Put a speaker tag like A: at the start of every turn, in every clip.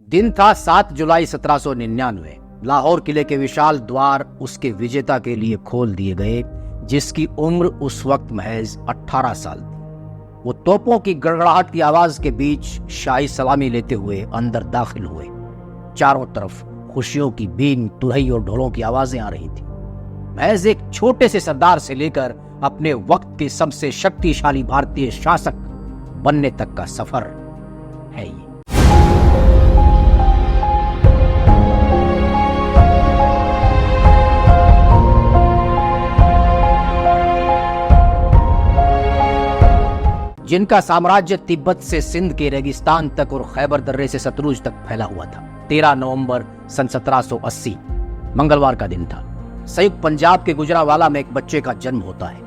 A: दिन था 7 जुलाई 1799। लाहौर किले के विशाल द्वार उसके विजेता के लिए खोल दिए गए, जिसकी उम्र उस वक्त महज 18 साल थी। वो तोपों की गड़गड़ाहट की आवाज के बीच शाही सलामी लेते हुए अंदर दाखिल हुए। चारों तरफ खुशियों की बीन, तुरही और ढोलों की आवाजें आ रही थी। महज एक छोटे से सरदार से लेकर अपने वक्त के सबसे शक्तिशाली भारतीय शासक बनने तक का सफर है ये। जिनका साम्राज्य तिब्बत से सिंध के रेगिस्तान तक और खैबर दर्रे से सतलुज तक फैला हुआ था। 13 नवंबर सन 1780 मंगलवार का दिन था। संयुक्त पंजाब के गुजरावाला में एक बच्चे का जन्म होता है।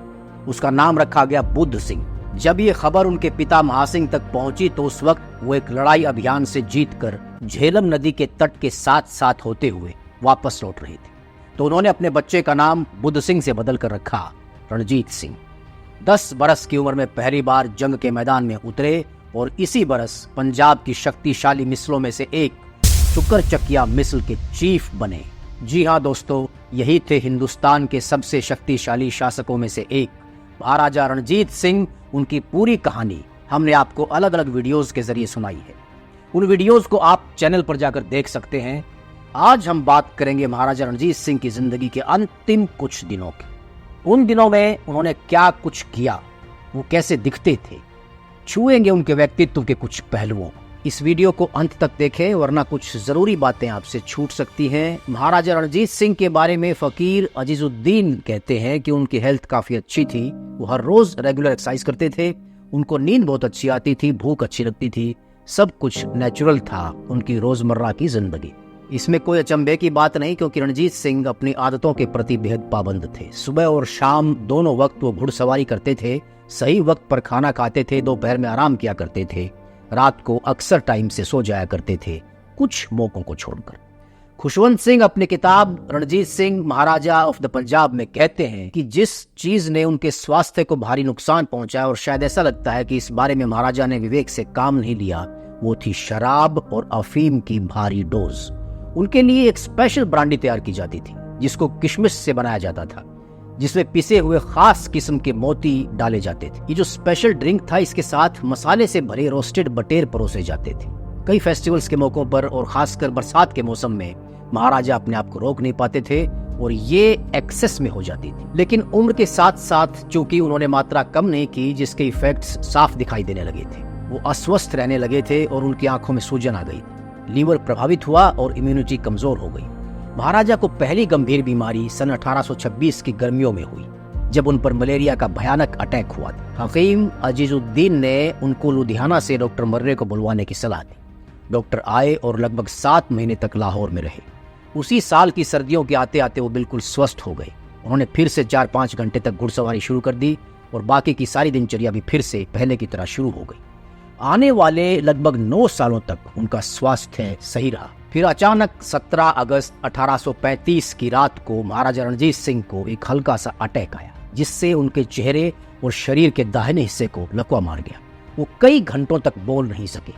A: उसका नाम रखा गया बुद्ध सिंह। जब ये खबर उनके पिता महासिंह तक पहुंची तो उस वक्त वो एक लड़ाई अभियान से जीतकर झेलम नदी के तट के साथ साथ होते हुए वापस लौट रहे थे। तो उन्होंने अपने बच्चे का नाम बुद्ध सिंह से बदल कर रखा रणजीत सिंह। 10 बरस की उम्र में पहली बार जंग के मैदान में उतरे और इसी बरस पंजाब की शक्तिशाली मिसलों में से एक शुकर चकिया मिसल के चीफ बने। जी हाँ दोस्तों, यही थे हिंदुस्तान के सबसे शक्तिशाली शासकों में से एक महाराजा रणजीत सिंह। उनकी पूरी कहानी हमने आपको अलग अलग वीडियोस के जरिए सुनाई है। उन वीडियोस को आप चैनल पर जाकर देख सकते हैं। आज हम बात करेंगे महाराजा रणजीत सिंह की जिंदगी के अंतिम कुछ दिनों की। उन दिनों में उन्होंने क्या कुछ किया, वो कैसे दिखते थे, छुएंगे उनके व्यक्तित्व के कुछ पहलुओं। इस वीडियो को अंत तक देखें वरना कुछ जरूरी बातें आपसे छूट सकती हैं। महाराजा रणजीत सिंह के बारे में फकीर अजीजुद्दीन कहते हैं कि उनकी हेल्थ काफी अच्छी थी। वो हर रोज रेगुलर एक्सरसाइज करते थे। उनको नींद बहुत अच्छी आती थी, भूख अच्छी लगती थी, सब कुछ नेचुरल था उनकी रोजमर्रा की जिंदगी। इसमें कोई अचंभे की बात नहीं, क्योंकि रणजीत सिंह अपनी आदतों के प्रति बेहद पाबंद थे। सुबह और शाम दोनों वक्त वो घुड़सवारी करते थे, सही वक्त पर खाना खाते थे, दोपहर में आराम किया करते थे, रात को अक्सर टाइम से सो जाया करते थे, कुछ मौकों को छोड़कर। खुशवंत सिंह अपनी किताब रणजीत सिंह महाराजा ऑफ द पंजाब में कहते हैं कि जिस चीज ने उनके स्वास्थ्य को भारी नुकसान पहुंचाया, और शायद ऐसा लगता है कि इस बारे में महाराजा ने विवेक से काम नहीं लिया, वो थी शराब और अफीम की भारी डोज। उनके लिए एक स्पेशल ब्रांडी तैयार की जाती थी जिसको किशमिश से बनाया जाता था, जिसमें पिसे हुए खास किस्म के मोती डाले जाते थे। ये जो स्पेशल ड्रिंक था, इसके साथ मसाले से भरे रोस्टेड बटेर परोसे जाते थे। कई फेस्टिवल्स के मौकों पर और खासकर बरसात के मौसम में महाराजा अपने आप को रोक नहीं पाते थे और ये एक्सेस में हो जाती थी। लेकिन उम्र के साथ साथ चूंकि उन्होंने मात्रा कम नहीं की, जिसके इफेक्ट्स साफ दिखाई देने लगे थे। वो अस्वस्थ रहने लगे थे और उनकी आंखों में सूजन आ गई। लीवर प्रभावित हुआ और इम्यूनिटी कमजोर हो गई। महाराजा को पहली गंभीर बीमारी सन 1826 की गर्मियों में हुई, जब उन पर मलेरिया का भयानक अटैक हुआ था। हकीम अजीजुद्दीन ने उनको लुधियाना से डॉक्टर मर्रे को बुलवाने की सलाह दी। डॉक्टर आए और लगभग 7 महीने तक लाहौर में रहे। उसी साल की सर्दियों के आते आते वो बिल्कुल स्वस्थ हो गए। उन्होंने फिर से 4-5 घंटे तक घुड़सवारी शुरू कर दी और बाकी की सारी दिनचर्या भी फिर से पहले की तरह शुरू हो गई। आने वाले लगभग 9 सालों तक उनका स्वास्थ्य सही रहा। फिर अचानक 17 अगस्त 1835 की रात को महाराजा रणजीत सिंह को एक हल्का सा अटैक आया, जिससे उनके चेहरे और शरीर के दाहिने हिस्से को लकवा मार गया। वो कई घंटों तक बोल नहीं सके।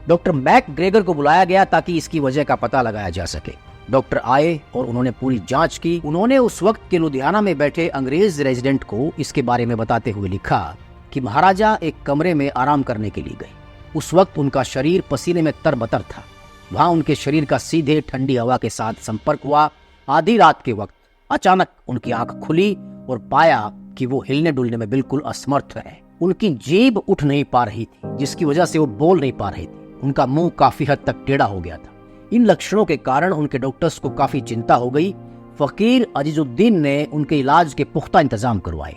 A: डॉक्टर मैक ग्रेगर को बुलाया गया ताकि इसकी वजह का पता लगाया जा सके। डॉक्टर आए और उन्होंने पूरी जांच की। उन्होंने उस वक्त के लुधियाना में बैठे अंग्रेज रेजिडेंट को इसके बारे में बताते हुए लिखा कि महाराजा एक कमरे में आराम करने के लिए गए। उस वक्त उनका शरीर पसीने में तरबतर था। वहां उनके शरीर का सीधे ठंडी हवा के साथ संपर्क हुआ। आधी रात के वक्त अचानक उनकी आंख खुली और पाया कि वो हिलने डुलने में बिल्कुल असमर्थ है। उनकी जीभ उठ नहीं पा रही थी, जिसकी वजह से वो बोल नहीं पा रहे थे। उनका मुंह काफी हद तक टेढ़ा हो गया था। इन लक्षणों के कारण उनके डॉक्टर्स को काफी चिंता हो गई। फकीर अजीजुद्दीन ने उनके इलाज के पुख्ता इंतजाम करवाए।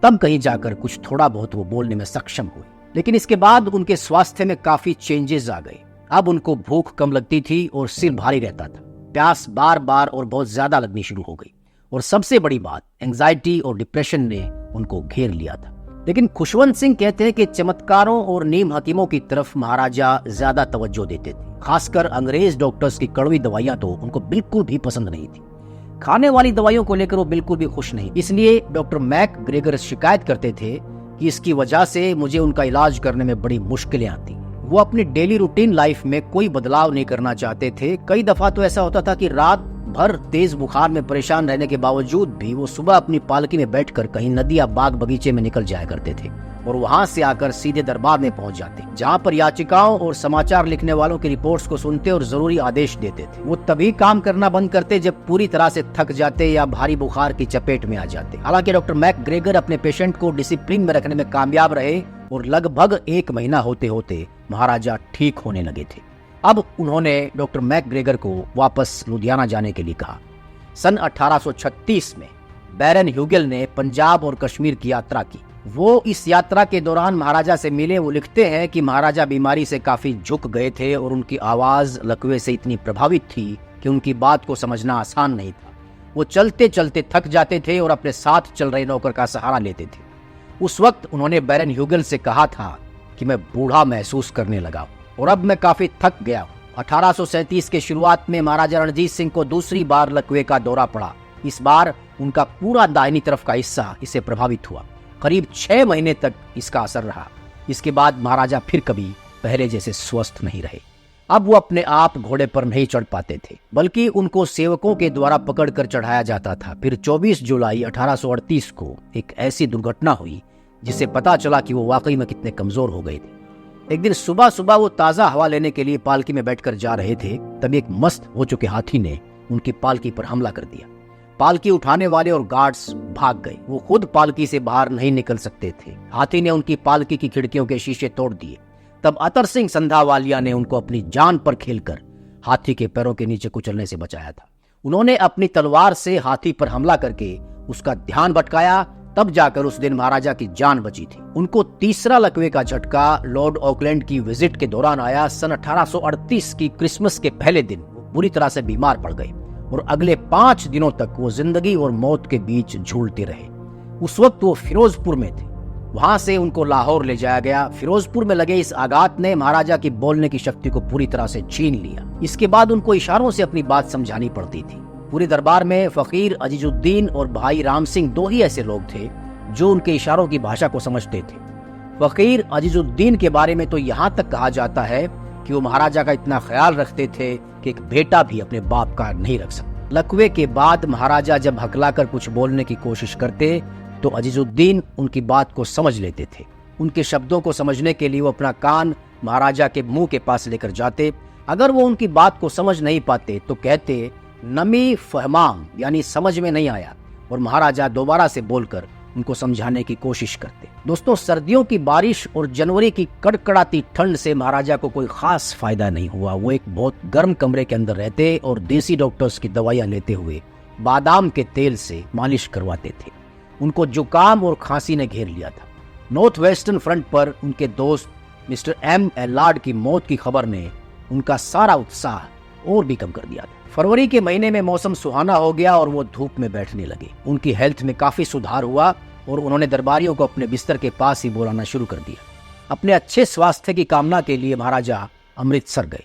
A: तब कहीं जाकर कुछ थोड़ा बहुत वो बोलने में सक्षम हुए। लेकिन इसके बाद उनके स्वास्थ्य में काफी चेंजेस आ गए। अब उनको भूख कम लगती थी और सिर भारी रहता था। प्यास बार बार और बहुत ज्यादा लगनी शुरू हो गई। और सबसे बड़ी बात, एंजाइटी और डिप्रेशन ने उनको घेर लिया था। लेकिन खुशवंत सिंह कहते हैं कि चमत्कारों और नीम हकीमों की तरफ महाराजा ज्यादा तवज्जो देते थे। खासकर अंग्रेज डॉक्टर्स की कड़वी दवाइयां तो उनको बिल्कुल भी पसंद नहीं थी। खाने वाली दवाइयों को लेकर वो बिल्कुल भी खुश नहीं। इसलिए डॉक्टर मैक ग्रेगर शिकायत करते थे कि इसकी वजह से मुझे उनका इलाज करने में बड़ी मुश्किलें आती। वो अपनी डेली रूटीन लाइफ में कोई बदलाव नहीं करना चाहते थे। कई दफा तो ऐसा होता था कि रात भर तेज बुखार में परेशान रहने के बावजूद भी वो सुबह अपनी पालकी में बैठकर कहीं नदी या बाग बगीचे में निकल जाया करते थे और वहां से आकर सीधे दरबार में पहुंच जाते, जहां पर याचिकाओं और समाचार लिखने वालों की रिपोर्ट्स को सुनते और जरूरी आदेश देते थे। वो तभी काम करना बंद करते जब पूरी तरह से थक जाते या भारी बुखार की चपेट में आ जाते। हालांकि डॉक्टर मैकग्रेगर अपने पेशेंट को डिसिप्लिन में रखने में कामयाब रहे और लगभग 1 महीना होते होते महाराजा ठीक होने लगे थे। अब उन्होंने डॉक्टर मैकग्रेगर को वापस लुधियाना जाने के लिए कहा। सन 1836 में बैरन ह्यूगेल ने पंजाब और कश्मीर की यात्रा की। वो इस यात्रा के दौरान महाराजा से मिले। वो लिखते हैं कि महाराजा बीमारी से काफी झुक गए थे और उनकी आवाज लकवे से इतनी प्रभावित थी कि उनकी बात को समझना आसान नहीं था। वो चलते चलते थक जाते थे और अपने साथ चल रहे नौकर का सहारा लेते थे। उस वक्त उन्होंने बैरन ह्यूगेल से कहा था कि मैं बूढ़ा महसूस करने लगा और अब मैं काफी थक गया हूँ। 1837 के शुरुआत में महाराजा रणजीत सिंह को दूसरी बार लकवे का दौरा पड़ा। इस बार उनका पूरा दाहिनी तरफ का हिस्सा इससे प्रभावित हुआ। करीब 6 महीने तक इसका असर रहा। इसके बाद महाराजा फिर कभी पहले जैसे स्वस्थ नहीं रहे। अब वो अपने आप घोड़े पर नहीं चढ़ पाते थे, बल्कि उनको सेवकों के द्वारा पकड़कर चढ़ाया जाता था। फिर 24 जुलाई 1838 को एक ऐसी दुर्घटना हुई जिससे पता चला कि वो वाकई में कितने कमजोर हो गए थे। एक दिन सुबह सुबह वो ताजा हवा लेने के लिए पालकी में बैठकर जा रहे थे, तभी एक मस्त हो चुके हाथी ने उनकी पालकी पर हमला कर दिया। पालकी उठाने वाले और गार्ड्स भाग गए। वो खुद पालकी से बाहर नहीं निकल सकते थे। हाथी ने उनकी पालकी की खिड़कियों के शीशे तोड़ दिए। तब अतर सिंह संधावालिया ने उनको अपनी जान पर खेलकर हाथी के पैरों के नीचे कुचलने से बचाया था। उन्होंने अपनी तलवार से हाथी पर हमला करके उसका ध्यान भटकाया। तब जाकर उस दिन महाराजा की जान बची थी। उनको तीसरा लकवे का झटका लॉर्ड ऑकलैंड की विजिट के दौरान आया। सन 1838 की क्रिसमस के पहले दिन वो बुरी तरह से बीमार पड़ गए और अगले 5 दिनों तक वो जिंदगी और मौत के बीच झूलते रहे। उस वक्त वो फिरोजपुर में थे। वहां से उनको लाहौर ले जाया गया। फिरोजपुर में लगे इस आघात ने महाराजा की बोलने की शक्ति को पूरी तरह से छीन लिया। इसके बाद उनको इशारों से अपनी बात समझानी पड़ती थी। पूरे दरबार में फकीर अजीजुद्दीन और भाई राम सिंह 2 ही ऐसे लोग थे जो उनके इशारों की भाषा को समझते थे। फकीर अजीजुद्दीन के बारे में तो यहाँ तक कहा जाता है कि वो महाराजा का इतना ख्याल रखते थे कि एक बेटा भी अपने बाप का नहीं रख सकता। लकवे के बाद महाराजा जब हकलाकर कुछ बोलने की कोशिश करते तो अजीजुद्दीन उनकी बात को समझ लेते थे। उनके शब्दों को समझने के लिए वो अपना कान महाराजा के मुंह के पास लेकर जाते। अगर वो उनकी बात को समझ नहीं पाते तो कहते नमी फहमाम, यानी समझ में नहीं आया, और महाराजा दोबारा से बोलकर उनको समझाने की कोशिश करते। दोस्तों, सर्दियों की बारिश और जनवरी की कड़कड़ाती ठंड से महाराजा को कोई खास फायदा नहीं हुआ। वो एक बहुत गर्म कमरे के अंदर रहते और देसी डॉक्टर्स की दवाइयां लेते हुए बादाम के तेल से मालिश करवाते थे। उनको जुकाम और खांसी ने घेर लिया था। नॉर्थ वेस्टर्न फ्रंट पर उनके दोस्त मिस्टर एम एलार्ड की मौत की खबर ने उनका सारा उत्साह और भी कम कर दिया था। फरवरी के महीने में मौसम सुहाना हो गया और वो धूप में बैठने लगे। उनकी हेल्थ में काफी सुधार हुआ और उन्होंने दरबारियों को अपने बिस्तर के पास ही बुलाना शुरू कर दिया। अपने अच्छे स्वास्थ्य की कामना के लिए महाराजा अमृतसर गए।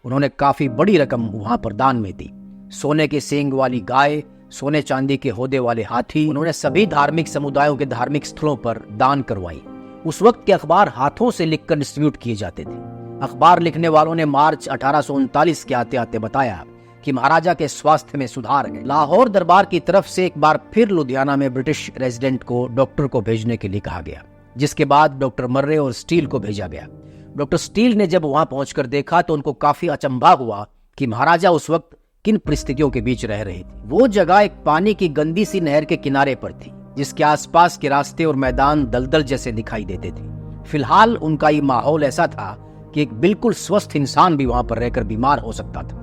A: उन्होंने काफी बड़ी रकम वहां पर दान में दी। सोने के सींग वाली गाय, सोने चांदी के होदे वाले हाथी, उन्होंने सभी धार्मिक समुदायों के धार्मिक स्थलों पर दान करवाई। उस वक्त के अखबार हाथों से लिखकर डिस्ट्रीब्यूट किए जाते थे। अखबार लिखने वालों ने मार्च 1839 के आते आते बताया कि महाराजा के स्वास्थ्य में सुधार है। लाहौर दरबार की तरफ से एक बार फिर लुधियाना में ब्रिटिश रेजिडेंट को डॉक्टर को भेजने के लिए कहा गया, जिसके बाद डॉक्टर मर्रे और स्टील को भेजा गया। डॉक्टर स्टील ने जब वहां पहुंचकर देखा तो उनको काफी अचंभा हुआ कि महाराजा उस वक्त किन परिस्थितियों के बीच रह रहे थे। वो जगह एक पानी की गंदी सी नहर के किनारे पर थी, जिसके आसपास के रास्ते और मैदान दलदल जैसे दिखाई देते थे। फिलहाल उनका ये माहौल ऐसा था कि एक बिल्कुल स्वस्थ इंसान भी वहां पर रहकर बीमार हो सकता था।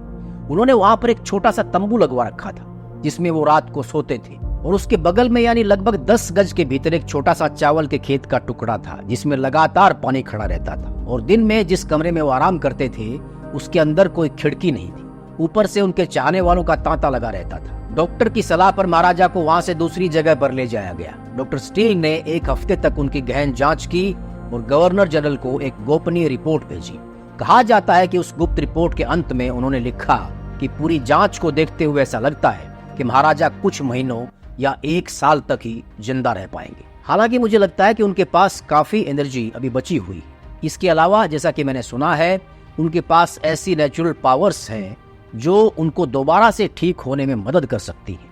A: उन्होंने वहां पर एक छोटा सा तंबू लगवा रखा था जिसमें वो रात को सोते थे, और उसके बगल में यानी लगभग 10 गज के भीतर एक छोटा सा चावल के खेत का टुकड़ा था जिसमें लगातार पानी खड़ा रहता था। और दिन में जिस कमरे में वो आराम करते थे उसके अंदर कोई खिड़की नहीं थी। ऊपर से उनके चाहने वालों का तांता लगा रहता था। डॉक्टर की सलाह पर महाराजा को वहां से दूसरी जगह पर ले जाया गया। डॉक्टर स्टील ने 1 हफ्ते तक उनकी गहन जांच की और गवर्नर जनरल को एक गोपनीय रिपोर्ट भेजी। कहा जाता है कि उस गुप्त रिपोर्ट के अंत में उन्होंने लिखा कि पूरी जांच को देखते हुए ऐसा लगता है कि महाराजा कुछ महीनों या 1 साल तक ही जिंदा रह पाएंगे। हालांकि मुझे लगता है कि उनके पास काफी एनर्जी अभी बची हुई इसके अलावा जैसा कि मैंने सुना है, उनके पास ऐसी नेचुरल पावर्स हैं जो उनको दोबारा से ठीक होने में मदद कर सकती है।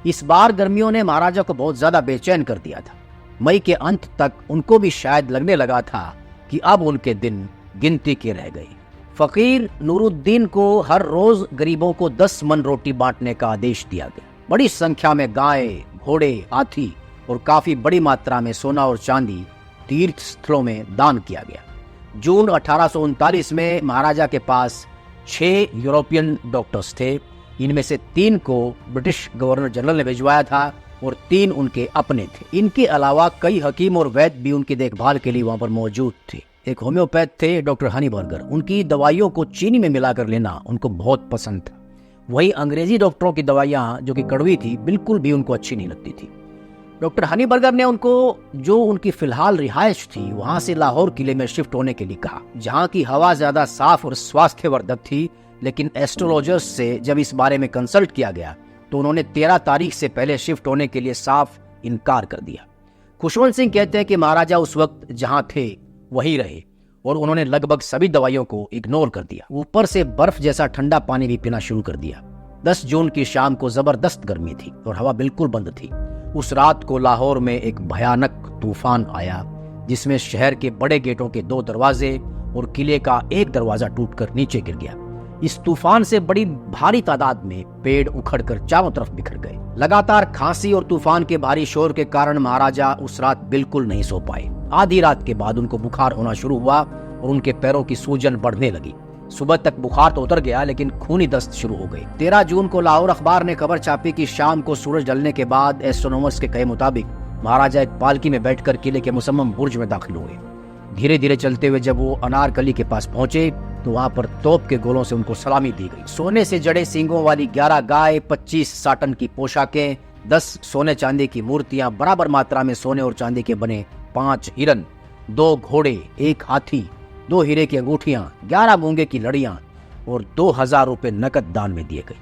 A: इस बार गर्मियों ने महाराजा को बहुत ज्यादा बेचैन कर दिया था। मई के अंत तक उनको भी शायद लगने लगा था कि अब उनके दिन गिनती के रह गए। फकीर नूरुद्दीन को हर रोज गरीबों को 10 मन रोटी बांटने का आदेश दिया गया। बड़ी संख्या में गाय, घोड़े, हाथी और काफी बड़ी मात्रा में सोना और चांदी तीर्थ स्थलों में दान किया गया। जून 1839 में महाराजा के पास 6 यूरोपियन डॉक्टर्स थे। इनमें से 3 को ब्रिटिश गवर्नर जनरल ने भिजवाया था और 3 उनके अपने थे। इनके अलावा कई हकीम और वैद्य भी उनकी देखभाल के लिए वहां पर मौजूद थे। एक होम्योपैथ थे डॉक्टर हनीबर्गर। उनकी दवाइयों को चीनी में मिलाकर लेना उनको बहुत पसंद था। वही अंग्रेजी डॉक्टरों की दवाइयां जो कि कड़वी थी, बिल्कुल भी उनको अच्छी नहीं लगती थी। डॉक्टर हनीबर्गर ने उनको जो उनकी फिलहाल रिहाइश थी वहां से लाहौर किले में शिफ्ट होने के लिए कहा, जहां की हवा ज्यादा साफ और स्वास्थ्यवर्धक थी। लेकिन एस्ट्रोलॉजर्स से जब इस बारे में कंसल्ट किया गया तो उन्होंने 13 तारीख से पहले शिफ्ट होने के लिए साफ इनकार कर दिया। खुशवंत सिंह कहते हैं कि महाराजा उस वक्त जहां थे वहीं रहे और उन्होंने लगभग सभी दवाइयों को इग्नोर कर दिया। ऊपर से बर्फ जैसा ठंडा पानी भी पीना शुरू कर दिया। 10 जून की शाम को जबरदस्त गर्मी थी और हवा बिल्कुल बंद थी। उस रात को लाहौर में एक भयानक तूफान आया, जिसमें शहर के बड़े गेटों के 2 दरवाजे और किले का एक दरवाजा टूटकर नीचे गिर गया। इस तूफान से बड़ी भारी तादाद में पेड़ उखड़कर चारों तरफ बिखर गए। लगातार खांसी और तूफान के भारी शोर के कारण महाराजा उस रात बिल्कुल नहीं सो पाए। आधी रात के बाद उनको बुखार होना शुरू हुआ और उनके पैरों की सूजन बढ़ने लगी। सुबह तक बुखार तो उतर गया, लेकिन खूनी दस्त शुरू हो गई। 13 जून को लाहौर अखबार ने खबर छापी कि शाम को सूरज ढलने के बाद एस्ट्रोनॉमर्स के कहे मुताबिक महाराजा एक पालकी में बैठकर किले के मुसम्मम बुर्ज में दाखिल हुए। धीरे धीरे चलते हुए जब वो अनारकली के पास पहुंचे तो वहां पर तोप के गोलों से उनको सलामी दी गई। सोने से जड़े सींगों वाली 11 गाय, 25 साटन की पोशाकें, 10 सोने चांदी की मूर्तियां, बराबर मात्रा में सोने और चांदी के बने 5 हिरन, 2 घोड़े, 1 हाथी, 2 हीरे की अंगूठियां, 11 मूंगे की लड़ियां और 2000 रुपए नकद दान में दिए गए।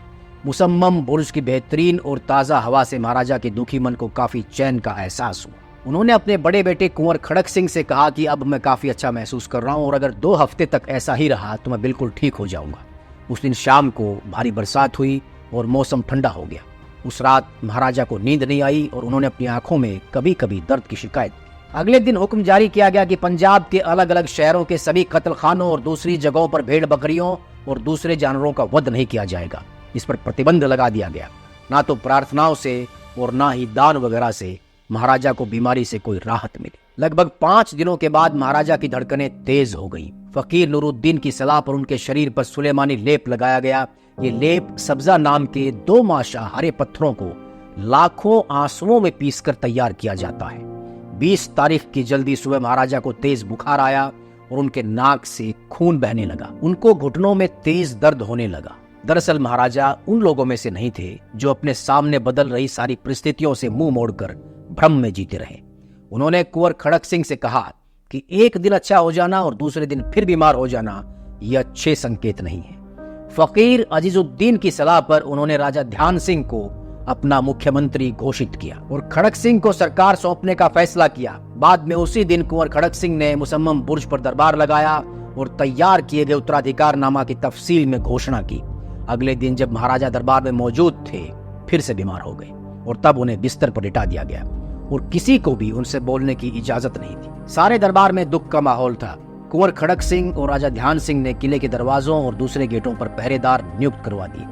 A: मुसम्मम बुर्ज की बेहतरीन और ताज़ा हवा से महाराजा के दुखी मन को काफी चैन का एहसास हुआ। उन्होंने अपने बड़े बेटे कुंवर खड़क सिंह से कहा कि अब मैं काफी अच्छा महसूस कर रहा हूँ और अगर 2 हफ्ते तक ऐसा ही रहा तो मैं बिल्कुल ठीक हो जाऊंगा। उस दिन शाम को भारी बरसात हुई और मौसम ठंडा हो गया। उस रात महाराजा को नींद नहीं आई और उन्होंने अपनी आंखों में कभी कभी दर्द की शिकायत की। अगले दिन हुक्म जारी किया गया कि पंजाब के अलग अलग शहरों के सभी कत्लखानों और दूसरी जगहों पर भेड़ बकरियों और दूसरे जानवरों का वध नहीं किया जाएगा। इस पर प्रतिबंध लगा दिया गया। ना तो प्रार्थनाओं से और ना ही दान वगैरह से महाराजा को बीमारी से कोई राहत मिली। लगभग 5 दिनों के बाद महाराजा की धड़कनें तेज हो गई। फकीर नूरुद्दीन की सलाह पर उनके शरीर पर सुलेमानी लेप लगाया गया। ये लेप सब्जा नाम के 2 माशा हरे पत्थरों को लाखों आंसुओं में पीसकर तैयार किया जाता है। 20 तारीख की जल्दी सुबह महाराजा को तेज बुखार आया और उनके नाक से खून बहने लगा। उनको घुटनों में तेज दर्द होने लगा। दरअसल महाराजा उन लोगों में से नहीं थे जो अपने सामने बदल रही सारी परिस्थितियों से मुंह मोड़कर भ्रम में जीते रहे। उन्होंने कुंवर खड़क सिंह से कहा कि एक दिन अच्छा हो जाना और दूसरे दिन फिर बीमार हो जाना ये अच्छे संकेत नहीं है। फकीर अजीजुद्दीन की सलाह पर उन्होंने राजा ध्यान सिंह को अपना मुख्यमंत्री घोषित किया और खड़क सिंह को सरकार सौंपने का फैसला किया। बाद में उसी दिन कुंवर खड़क सिंह ने मुसम्मम बुर्ज पर दरबार लगाया और तैयार किए गए उत्तराधिकारनामा की तफसील में घोषणा की। अगले दिन जब महाराजा दरबार में मौजूद थे फिर से बीमार हो गए और तब उन्हें बिस्तर पर लिटा दिया गया और किसी को भी उनसे बोलने की इजाजत नहीं थी। सारे दरबार में दुख का माहौल था। कुंवर खड़क सिंह और राजा ध्यान सिंह ने किले के दरवाजों और दूसरे गेटों पर पहरेदार नियुक्त करवा दिए।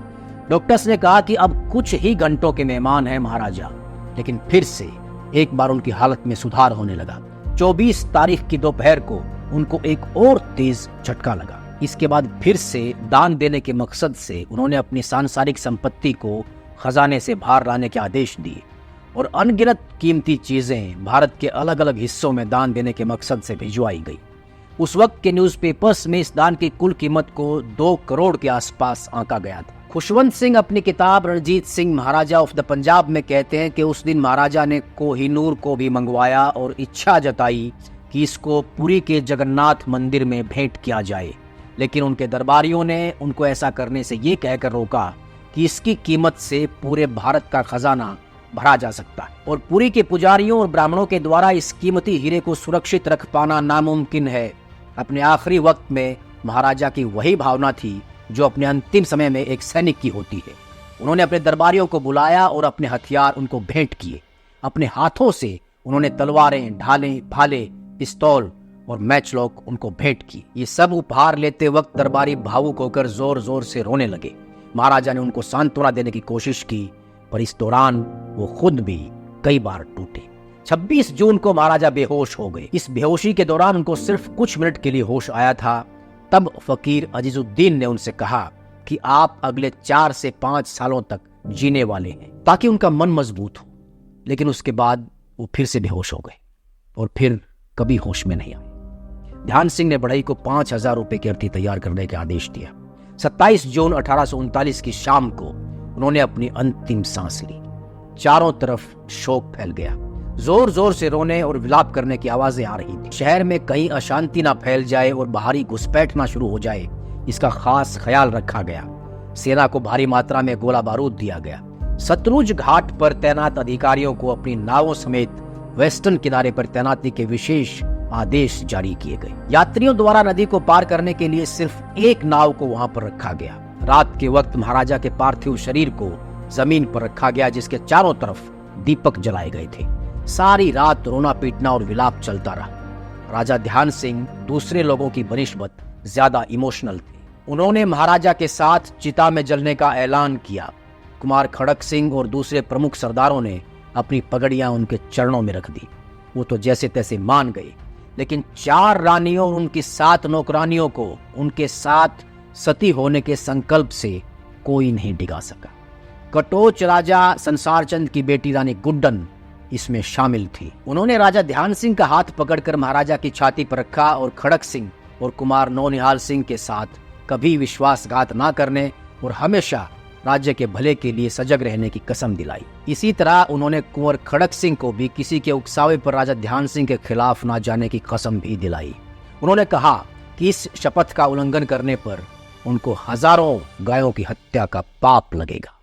A: डॉक्टर्स ने कहा कि अब कुछ ही घंटों के मेहमान हैं महाराजा, लेकिन फिर से एक बार उनकी हालत में सुधार होने लगा। 24 तारीख की दोपहर को उनको एक और तेज झटका लगा। इसके बाद फिर से दान देने के मकसद से उन्होंने अपनी सांसारिक संपत्ति को खजाने से बाहर लाने के आदेश दिए और अनगिनत कीमती चीजें भारत के अलग अलग हिस्सों में दान देने के मकसद से भिजवाई गई। उस वक्त के न्यूज़पेपर्स में इस दान की कुल कीमत को 2 करोड़ के आसपास आंका गया था। खुशवंत सिंह अपनी किताब रणजीत सिंह महाराजा ऑफ द पंजाब में कहते हैं कि उस दिन महाराजा ने कोहिनूर को भी मंगवाया और इच्छा जताई कि इसको पुरी के जगन्नाथ मंदिर में भेंट किया जाए, लेकिन उनके दरबारियों ने उनको ऐसा करने से ये कहकर रोका कि इसकी कीमत से पूरे भारत का खजाना भरा जा सकता है और पुरी के पुजारियों और ब्राह्मणों के द्वारा इस कीमती हीरे को सुरक्षित रख पाना नामुमकिन है। अपने आखिरी वक्त में महाराजा की वही भावना थी जो अपने अंतिम समय में एक सैनिक की होती है। उन्होंने अपने दरबारियों को बुलाया और अपने हथियार उनको भेंट किए। अपने हाथों से उन्होंने तलवारें, ढालें, भाले, पिस्तौल और मैचलॉक उनको भेंट की। ये सब उपहार लेते वक्त दरबारी भावुक होकर जोर जोर से रोने लगे। महाराजा ने उनको सांत्वना देने की कोशिश की, पर इस दौरान वो खुद भी कई बार टूटे। 26 जून को महाराजा बेहोश हो गए। इस बेहोशी के दौरान उनको सिर्फ कुछ मिनट के लिए होश आया था। तब फकीर अजीजुद्दीन ने उनसे कहा कि आप अगले 4 से 5 सालों तक जीने वाले हैं, ताकि उनका मन मजबूत हो। लेकिन उसके बाद वो फिर से बेहोश हो गए और फिर कभी होश में नहीं आए। ध्यान सिंह ने बढ़ई को 5,000 रुपए की अर्थी तैयार करने का आदेश दिया। 27 जून 1839 की शाम को उन्होंने अपनी अंतिम सांस ली। चारों तरफ शोक फैल गया। जोर जोर से रोने और विलाप करने की आवाजें आ रही थी। शहर में कहीं अशांति ना फैल जाए और बाहरी घुसपैठ ना शुरू हो जाए, इसका खास ख्याल रखा गया। सेना को भारी मात्रा में गोला बारूद दिया गया। सतलुज घाट पर तैनात अधिकारियों को अपनी नावों समेत वेस्टर्न किनारे पर तैनाती के विशेष आदेश जारी किए गए। यात्रियों द्वारा नदी को पार करने के लिए सिर्फ एक नाव को वहां पर रखा गया। रात के वक्त महाराजा के पार्थिव शरीर को जमीन पर रखा गया, जिसके चारों तरफ दीपक जलाए गए थे। सारी रात रोना पीटना और विलाप चलता रहा। राजा ध्यान सिंह दूसरे लोगों की बनिस्बत ज्यादा इमोशनल थे। उन्होंने महाराजा के साथ चिता में जलने का ऐलान किया। कुमार खड़क सिंह और दूसरे प्रमुख सरदारों ने अपनी पगड़ियां उनके चरणों में रख दी। वो तो जैसे तैसे मान गए, लेकिन 4 रानियों और उनकी 7 नौकरानियों को उनके साथ सती होने के संकल्प से कोई नहीं डिगा सका। कटोच राजा संसार चंद की बेटी रानी गुड्डन इसमें शामिल थी। उन्होंने राजा ध्यान सिंह का हाथ पकड़कर महाराजा की छाती पर रखा और खड़क सिंह और कुमार नौनिहाल सिंह के साथ कभी विश्वासघात ना करने और हमेशा राज्य के भले के लिए सजग रहने की कसम दिलाई। इसी तरह उन्होंने कुंवर खड़क सिंह को भी किसी के उकसावे पर राजा ध्यान सिंह के खिलाफ ना जाने की कसम भी दिलाई। उन्होंने कहा कि इस शपथ का उल्लंघन करने पर उनको हजारों गायों की हत्या का पाप लगेगा।